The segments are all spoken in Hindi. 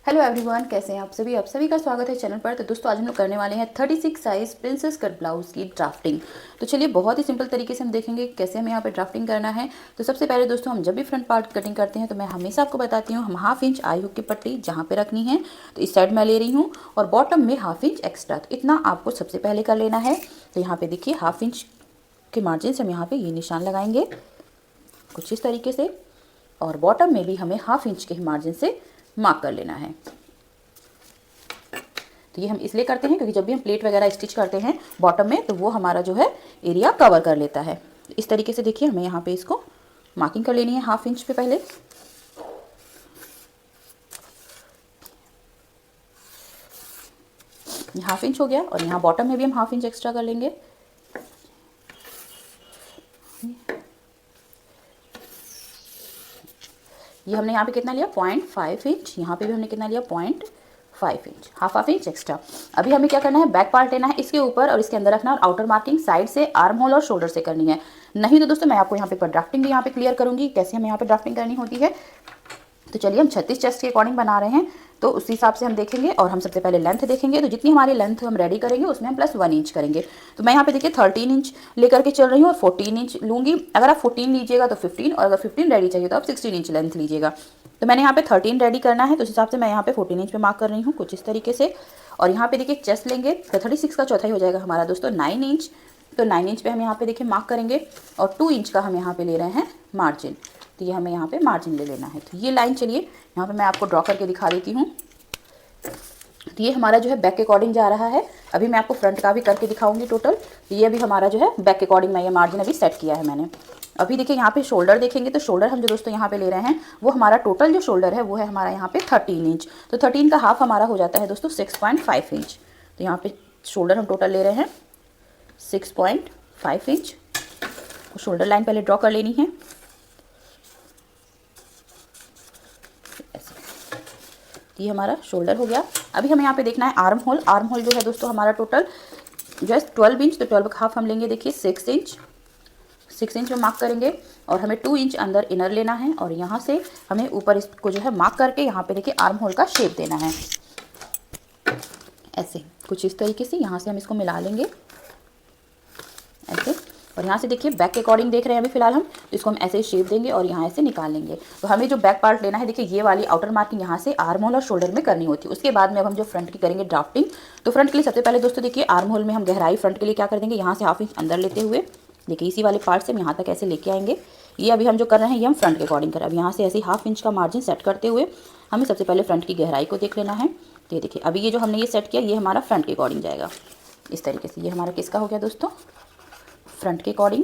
हेलो एवरीवन, कैसे हैं आप सभी का स्वागत है चैनल पर। तो दोस्तों आज हम लोग करने वाले हैं 36 साइज़ प्रिंसेस कट ब्लाउज़ की ड्राफ्टिंग। तो चलिए बहुत ही सिंपल तरीके से हम देखेंगे कैसे हमें यहाँ पे ड्राफ्टिंग करना है। तो सबसे पहले दोस्तों हम जब भी फ्रंट पार्ट कटिंग करते हैं तो मैं हमेशा आपको बताती हूँ हम ½ इंच आई हुक की पट्टी जहाँ पे रखनी है तो इस साइड मैं ले रही हूँ और बॉटम में ½ इंच एक्स्ट्रा, तो इतना आपको सबसे पहले कर लेना है। तो यहाँ पे देखिए ½ इंच के मार्जिन से हम यहाँ पे ये निशान लगाएंगे कुछ इस तरीके से, और बॉटम में भी हमें ½ इंच के ही मार्जिन से मार्क कर लेना है। तो ये हम इसलिए करते हैं क्योंकि जब भी हम प्लेट वगैरह स्टिच करते हैं बॉटम में तो वो हमारा जो है एरिया कवर कर लेता है। इस तरीके से देखिए हमें यहाँ पे इसको मार्किंग कर लेनी है ½ इंच पे पहले। ये ½ इंच हो गया और यहाँ बॉटम में भी हम ½ इंच एक्स्ट्रा कर लेंगे। ये हमने यहाँ पे कितना लिया 0.5 इंच, यहाँ पे भी हमने कितना लिया 0.5 इंच, ½ इंच एक्स्ट्रा। अभी हमें क्या करना है, बैक पार्ट लेना है इसके ऊपर और इसके अंदर रखना है और आउटर मार्किंग साइड से आर्म होल और शोल्डर से करनी है। नहीं तो दोस्तों मैं आपको यहाँ पे ड्राफ्टिंग भी यहाँ पे क्लियर करूँगी कैसे हमें यहाँ पे ड्राफ्टिंग करनी होती है। तो चलिए हम 36 चेस्ट के अकॉर्डिंग बना रहे हैं तो उस हिसाब से हम देखेंगे और हम सबसे पहले लेंथ देखेंगे। तो जितनी हमारी लेंथ हम रेडी करेंगे उसमें हम +1 इंच करेंगे। तो मैं यहाँ पे देखिए 13 इंच लेकर के चल रही हूँ और 14 इंच लूँगी। अगर आप 14 लीजिएगा तो 15, और अगर 15 रेडी चाहिए तो आप 16 इंच लेंथ लीजिएगा। तो मैंने यहाँ पे 13 रेडी करना है तो उस हिसाब से मैं यहाँ पे 14 इंच पे मार्क कर रही हूँ कुछ इस तरीके से। और यहाँ पे देखिए चेस्ट लेंगे तो 36 का चौथाई हो जाएगा हमारा दोस्तों 9 इंच। तो 9 इंच पे हम यहाँ पे देखिए मार्क करेंगे और 2 इंच का हम यहाँ पे ले रहे हैं मार्जिन। तो ये हमें यहाँ पे मार्जिन ले लेना है। तो ये लाइन चलिए यहाँ पे मैं आपको ड्रॉ करके दिखा देती हूँ। तो ये हमारा जो है बैक के अकॉर्डिंग जा रहा है। अभी मैं आपको फ्रंट का भी करके दिखाऊंगी टोटल। तो ये अभी हमारा जो है बैक के अकॉर्डिंग मैं ये मार्जिन अभी सेट किया है मैंने। अभी देखिए यहाँ पे शोल्डर देखेंगे तो शोल्डर हम जो दोस्तों यहाँ पे ले रहे हैं वो हमारा टोटल जो शोल्डर है वो है हमारा यहाँ पे 13 इंच। तो 13 का हाफ हमारा हो जाता है दोस्तों 6.5 इंच। तो यहाँ पे शोल्डर हम टोटल ले रहे हैं 6.5 इंच। शोल्डर लाइन पहले ड्रॉ कर लेनी है ऐसे। ये हमारा शोल्डर हो गया। अभी हमें यहाँ पे देखना है आर्म होल। आर्म होल जो है दोस्तों हमारा टोटल जो है 12 इंच, तो 12 का हाफ हम लेंगे देखिए 6 इंच। 6 इंच में मार्क करेंगे और हमें 2 इंच अंदर इनर लेना है और यहाँ से हमें ऊपर इसको जो है मार्क करके यहाँ पे देखिए आर्म होल का शेप देना है ऐसे कुछ इस तरीके से। यहाँ से हम इसको मिला लेंगे ऐसे, और यहाँ से देखिए बैक के अकॉर्डिंग देख रहे हैं अभी फिलहाल हम, तो इसको हम ऐसे ही शेप देंगे और यहाँ ऐसे निकाल लेंगे। तो हमें जो बैक पार्ट लेना है देखिए ये वाली आउटर मार्किंग यहाँ से आर्म होल और शोल्डर में करनी होती है। उसके बाद में अब हम जो फ्रंट की करेंगे ड्राफ्टिंग। तो फ्रंट के लिए सबसे पहले दोस्तों देखिए आर्म होल में हम गहराई फ्रंट के लिए क्या कर देंगे, यहाँ से ½ इंच अंदर लेते हुए देखिए इसी वाले पार्ट से हम यहाँ तक ऐसे लेके आएंगे। ये अभी हम जो कर रहे हैं ये हम फ्रंट के अकॉर्डिंग करें। अब यहाँ से ऐसे ½ इंच का मार्जिन सेट करते हुए हमें सबसे पहले फ्रंट की गहराई को देख लेना है। तो ये देखिए अभी ये जो हमने ये सेट किया ये हमारा फ्रंट के अकॉर्डिंग जाएगा इस तरीके से। ये हमारा किसका हो गया दोस्तों, फ्रंट के अकॉर्डिंग।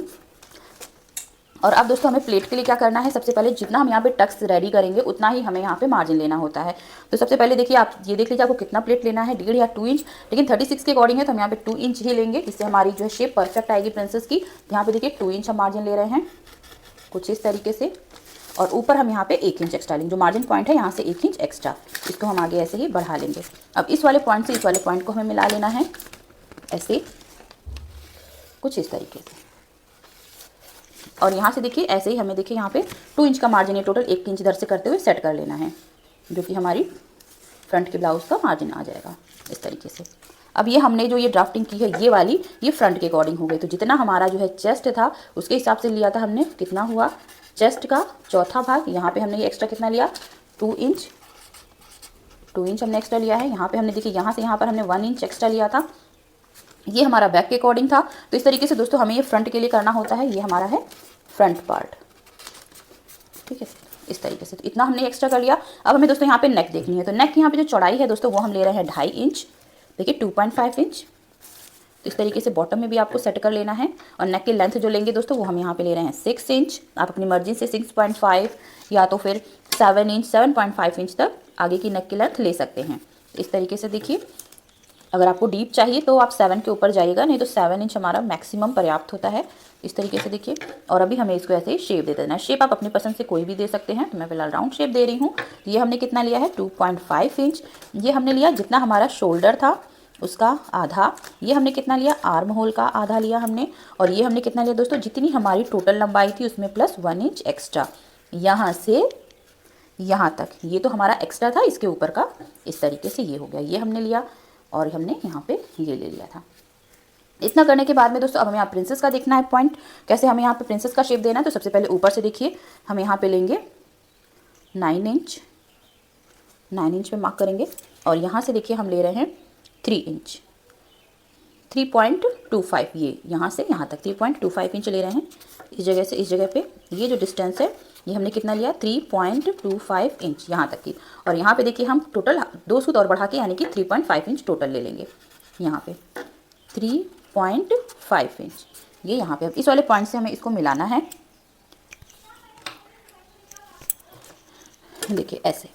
और अब दोस्तों हमें प्लेट के लिए क्या करना है, सबसे पहले जितना हम यहाँ पे टक्स रेडी करेंगे उतना ही हमें यहाँ पे मार्जिन लेना होता है। तो सबसे पहले देखिए आप ये देख लीजिए आपको कितना प्लेट लेना है, 1.5 या 2 इंच। लेकिन 36 के अकॉर्डिंग है तो हम यहाँ पे 2 इंच ही लेंगे, इससे हमारी जो है शेप परफेक्ट आएगी प्रिंसेस की। यहाँ पे देखिए 2 इंच हम मार्जिन ले रहे हैं कुछ इस तरीके से, और ऊपर हम यहाँ पे 1 इंच एक्स्ट्रा लेंगे। जो मार्जिन पॉइंट है यहाँ से 1 इंच एक्स्ट्रा, इसको हम आगे ऐसे ही बढ़ा लेंगे। अब इस वाले पॉइंट से इस वाले पॉइंट को हमें मिला लेना है ऐसे कुछ इस तरीके से। और यहाँ से देखिए ऐसे ही हमें देखिए यहाँ पे 2 इंच का मार्जिन, ये टोटल 1 इंच इधर से करते हुए सेट कर लेना है, जो कि हमारी फ्रंट के ब्लाउज़ का मार्जिन आ जाएगा इस तरीके से। अब ये हमने जो ये ड्राफ्टिंग की है ये वाली, ये फ्रंट के अकॉर्डिंग हो गई। तो जितना हमारा जो है चेस्ट था उसके हिसाब से लिया था हमने, कितना हुआ चेस्ट का चौथा भाग। यहाँ पे हमने ये एक्स्ट्रा कितना लिया 2 इंच, 2 इंच हमने एक्स्ट्रा लिया है। यहाँ पे हमने देखिए यहाँ से यहाँ पर हमने 1 इंच एक्स्ट्रा लिया था। ये हमारा बैक के अकॉर्डिंग था। तो इस तरीके से दोस्तों हमें ये फ्रंट के लिए करना होता है। ये हमारा है फ्रंट पार्ट, ठीक है इस तरीके से। तो इतना हमने एक्स्ट्रा कर लिया। अब हमें दोस्तों यहाँ पे नेक देखनी है। तो नेक की यहाँ पे जो चौड़ाई है दोस्तों वो हम ले रहे हैं 2.5 इंच, देखिए 2.5 इंच। तो इस तरीके से बॉटम में भी आपको सेट कर लेना है। और नेक की लेंथ जो लेंगे दोस्तों वो हम यहाँ पे ले रहे हैं 6 इंच। आप अपनी मर्जी से 6.5 या तो फिर 7 इंच 7.5 इंच तक आगे की नेक की लेंथ ले सकते हैं। इस तरीके से देखिए अगर आपको डीप चाहिए तो आप 7 के ऊपर जाइएगा, नहीं तो 7 इंच हमारा मैक्सिमम पर्याप्त होता है इस तरीके से देखिए। और अभी हमें इसको ऐसे ही शेप दे देना है। शेप आप अपनी पसंद से कोई भी दे सकते हैं, तो मैं फिलहाल राउंड शेप दे रही हूँ। ये हमने कितना लिया है 2.5 इंच। ये हमने लिया जितना हमारा शोल्डर था उसका आधा। ये हमने कितना लिया आर्म होल का आधा लिया हमने। और ये हमने कितना लिया दोस्तों, जितनी हमारी टोटल लंबाई थी उसमें +1 इंच एक्स्ट्रा। यहाँ से यहाँ तक, ये तो हमारा एक्स्ट्रा था इसके ऊपर का, इस तरीके से ये हो गया, ये हमने लिया और हमने यहाँ पे ये ले लिया था। इतना करने के बाद में दोस्तों अब हमें यहाँ प्रिंसेस का देखना है पॉइंट, कैसे हमें यहाँ पे प्रिंसेस का शेप देना है। तो सबसे पहले ऊपर से देखिए हम यहाँ पे लेंगे 9 इंच, 9 इंच पे मार्क करेंगे और यहाँ से देखिए हम ले रहे हैं 3 इंच, 3.25, ये यहाँ से यहाँ तक 3.25 इंच ले रहे हैं। इस जगह से इस जगह पे ये जो डिस्टेंस है ये हमने कितना लिया 3.25 इंच यहाँ तक की। और यहाँ पे देखिए हम टोटल 2 सूत और बढ़ा के यानी कि 3.5 इंच टोटल ले लेंगे। यहाँ पे 3.5 इंच ये यहाँ पे, अब इस वाले पॉइंट से हमें इसको मिलाना है। देखिए ऐसे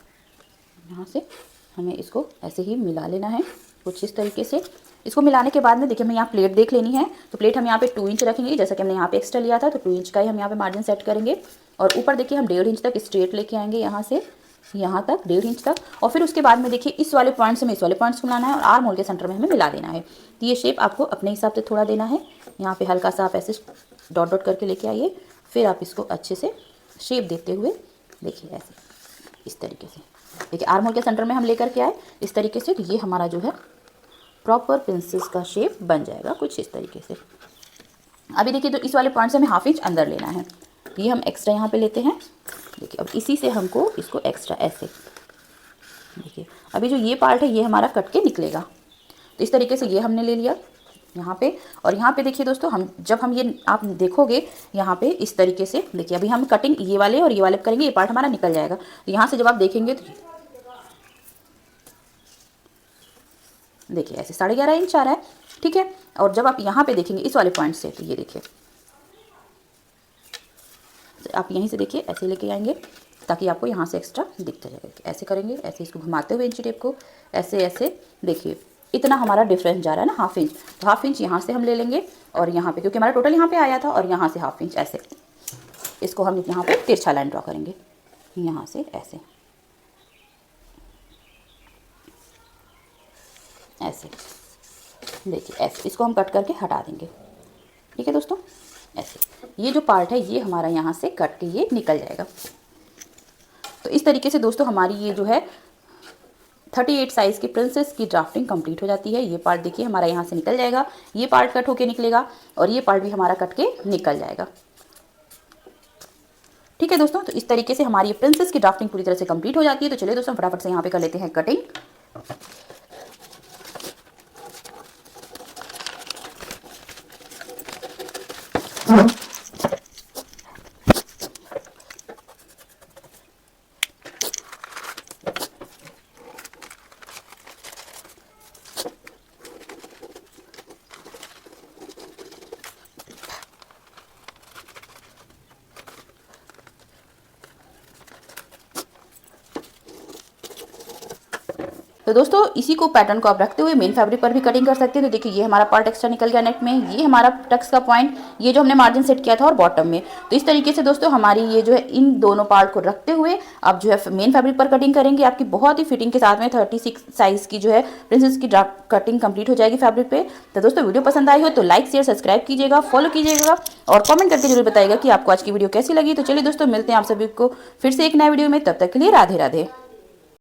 यहाँ से हमें इसको ऐसे ही मिला लेना है कुछ इस तरीके से। इसको मिलाने के बाद में देखिए हमें यहाँ प्लेट देख लेनी है। तो प्लेट हम यहाँ पे 2 इंच रखेंगे, जैसा कि हमने यहाँ पे एक्स्ट्रा लिया था तो 2 इंच का ही हम यहाँ पे मार्जिन सेट करेंगे। और ऊपर देखिए हम 1.5 इंच तक स्ट्रेट लेके आएंगे, यहाँ से यहाँ तक 1.5 इंच तक। और फिर उसके बाद में देखिए इस वाले पॉइंट से हमें इस वाले पॉइंट्स को मिलाना है और आर्म होल के सेंटर में हमें मिला देना है। तो ये शेप आपको अपने हिसाब से थोड़ा देना है। यहाँ पे हल्का सा आप ऐसे डॉट डॉट करके लेके आइए, फिर आप इसको अच्छे से शेप देते हुए देखिए ऐसे इस तरीके से। देखिए आर्म होल के सेंटर में हम लेकर के आए इस तरीके से, तो ये हमारा जो है प्रॉपर प्रिंसेस का शेप बन जाएगा कुछ इस तरीके से। अभी देखिए तो इस वाले पॉइंट से हमें ½ इंच अंदर लेना है, ये हम एक्स्ट्रा यहाँ पे लेते हैं। देखिए अब इसी से हमको इसको एक्स्ट्रा ऐसे, देखिए अभी जो ये पार्ट है ये हमारा कट के निकलेगा। तो इस तरीके से ये हमने ले लिया यहाँ पे। और यहाँ पे देखिए दोस्तों हम जब हम ये आप देखोगे यहाँ पे इस तरीके से, देखिए अभी हम कटिंग ये वाले और ये वाले करेंगे, ये पार्ट हमारा निकल जाएगा। तो यहाँ से जब आप देखेंगे तो देखिए ऐसे 11.5 इंच आ रहा है, ठीक है। और जब आप यहाँ पे देखेंगे इस वाले पॉइंट से, तो ये देखिए आप यहीं से देखिए ऐसे लेके आएंगे ताकि आपको यहाँ से एक्स्ट्रा दिखता जाएगा। ऐसे करेंगे, ऐसे इसको घुमाते हुए इंची टेप को ऐसे ऐसे, देखिए इतना हमारा डिफरेंस जा रहा है ना ½ इंच। तो ½ इंच यहाँ से हम ले लेंगे और यहाँ पे क्योंकि हमारा टोटल यहाँ पे आया था, और यहाँ से ½ इंच ऐसे इसको हम यहाँ पे तिरछा लाइन ड्रॉ करेंगे यहाँ से ऐसे ऐसे, देखिए ऐसे इसको हम कट करके हटा देंगे, ठीक है दोस्तों। ऐसे ये जो पार्ट है ये हमारा यहाँ से कट के ये निकल जाएगा। तो इस तरीके से दोस्तों हमारी ये जो है 38 साइज़ की प्रिंसेस की ड्राफ्टिंग कंप्लीट हो जाती है। ये पार्ट देखिए हमारा यहाँ से निकल जाएगा, ये पार्ट कट होके निकलेगा और ये पार्ट भी हमारा कट के निकल जाएगा, ठीक है दोस्तों। तो इस तरीके से हमारी प्रिंसेस की ड्राफ्टिंग पूरी तरह से कंप्लीट हो जाती है। तो चलिए दोस्तों फटाफट से यहाँ पे कर लेते हैं कटिंग। तो दोस्तों इसी को पैटर्न को आप रखते हुए मेन फैब्रिक पर भी कटिंग कर सकते हैं। तो देखिए ये हमारा पार्ट एक्स्ट्रा निकल गया नेक में, ये हमारा टक्स का पॉइंट, ये जो हमने मार्जिन सेट किया था और बॉटम में। तो इस तरीके से दोस्तों हमारी ये जो है इन दोनों पार्ट को रखते हुए आप जो है मेन फैब्रिक पर कटिंग करेंगे। आपकी बहुत ही फिटिंग के साथ में 36 साइज़ की जो है प्रिंसेस की कटिंग कंप्लीट हो जाएगी फैब्रिक पे। तो दोस्तों वीडियो पसंद आई हो तो लाइक शेयर सब्सक्राइब कीजिएगा, फॉलो कीजिएगा और कमेंट करके जरूर बताइएगा कि आपको आज की वीडियो कैसी लगी। तो चलिए दोस्तों मिलते हैं आप सभी को फिर से एक नए वीडियो में, तब तक के लिए राधे राधे।